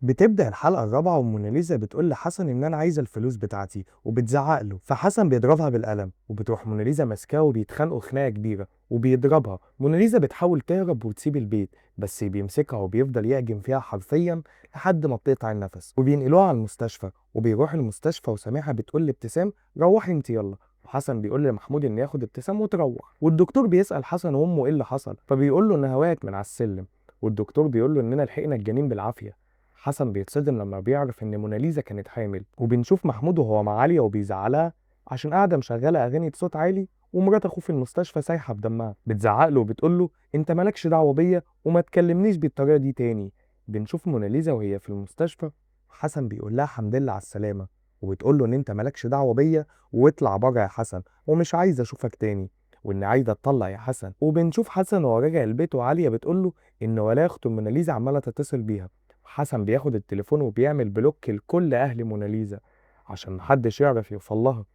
بتبدأ الحلقة الرابعة وموناليزا بتقول لحسن إن أنا عايزة الفلوس بتاعتي وبتزعق له، فحسن بيضربها بالقلم وبتروح موناليزا ماسكاه وبيتخانقوا خناقة كبيرة وبيضربها. موناليزا بتحاول تهرب وتسيب البيت بس بيمسكها وبيفضل يعجن فيها حرفيا لحد ما بتقطع النفس، وبينقلوها على المستشفى. وبيروح المستشفى وسامحة بتقول لابتسام روحي انت يلا، وحسن بيقول لمحمود ان ياخد ابتسام وتروح. والدكتور بيسأل حسن وامه ايه اللي حصل، فبيقول له انها وقعت من على السلم. والدكتور بيقول له اننا لحقنا الجنين بالعافية. حسن بيتصدم لما بيعرف ان موناليزا كانت حامل، وبنشوف محمود وهو مع عالية وبيزعلها عشان قاعدة مشغلة اغاني بصوت عالي، ومرات اخوه في المستشفى سايحة بدمها بتزعق له وبتقول له انت مالكش دعوة بيا وما تكلمنيش بالطريقة دي تاني. بنشوف موناليزا وهي في المستشفى، حسن بيقول لها الحمد لله على السلامة، وبتقول له ان انت مالكش دعوة بيا واطلع بره يا حسن ومش عايزة اشوفك تاني، وان عايزة تطلع يا حسن. وبنشوف حسن وهو راجع البيت وعالية بتقول له ان ولا اخته موناليزا عمالة تتصل بيها. حسن بياخد التليفون وبيعمل بلوك لكل أهل موناليزا عشان محدش يعرف يوصل لها.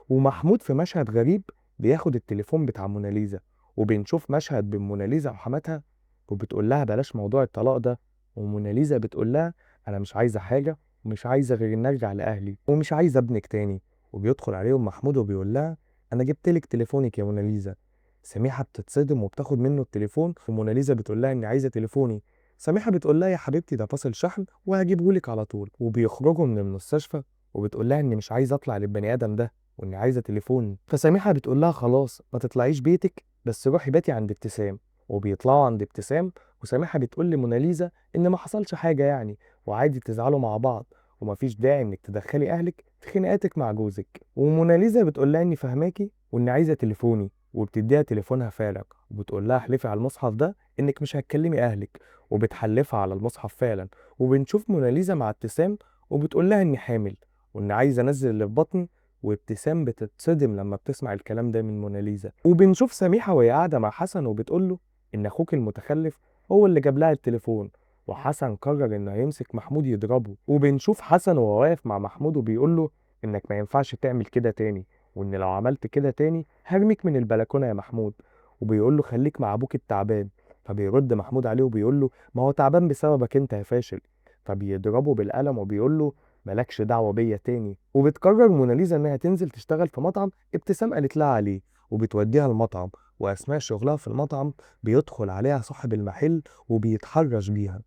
ومحمود في مشهد غريب بياخد التليفون بتاع موناليزا، وبنشوف مشهد بين موناليزا وحماتها وبتقول لها بلاش موضوع الطلاق ده، وموناليزا بتقول لها أنا مش عايزة حاجة ومش عايزة غير إن أرجع لأهلي ومش عايزة ابنك تاني. وبيدخل عليهم محمود وبيقول لها أنا جبتلك تليفونك يا موناليزا. سميحة بتتصدم وبتاخد منه التليفون، وموناليزا بتقول لها إني عايزة تليفوني. سميحة بتقول لها يا حبيبتي ده فاصل شحن وهجيبهولك على طول. وبيخرجوا من المستشفى وبتقول لها اني مش عايزه اطلع للبني ادم ده واني عايزه تليفوني. فسميحة بتقول لها خلاص ما تطلعيش بيتك بس روحي باتي عند ابتسام. وبيطلعوا عند ابتسام، وسميحة بتقول لموناليزا ان ما حصلش حاجه يعني، وعادي تزعلوا مع بعض ومفيش داعي انك تدخلي اهلك في خناقاتك مع جوزك. وموناليزا بتقول لها اني فهماكي واني عايزه تليفوني، وبتديها تليفونها فعلا وبتقول لها احلفي على المصحف ده انك مش هتكلمي اهلك، وبتحلفها على المصحف فعلا. وبنشوف موناليزا مع ابتسام وبتقول لها اني حامل وان عايزه انزل اللي في بطني، وابتسام بتتصدم لما بتسمع الكلام ده من موناليزا. وبنشوف سميحه وهي قاعده مع حسن وبتقول له ان اخوك المتخلف هو اللي جاب لها التليفون، وحسن قرر انه هيمسك محمود يضربه. وبنشوف حسن وهو واقف مع محمود وبيقول له انك ما ينفعش تعمل كده تاني، وان لو عملت كده تاني هرميك من البلكونه يا محمود. وبيقول له خليك مع ابوك التعبان. فبيرد محمود عليه وبيقول له ما هو تعبان بسببك انت يا فاشل. فبيضربه بالقلم وبيقول له مالكش دعوه بيا تاني. وبتقرر موناليزا انها تنزل تشتغل في مطعم ابتسام قالت لها عليه، وبتوديها المطعم. واثناء شغلها في المطعم بيدخل عليها صاحب المحل وبيتحرش بيها.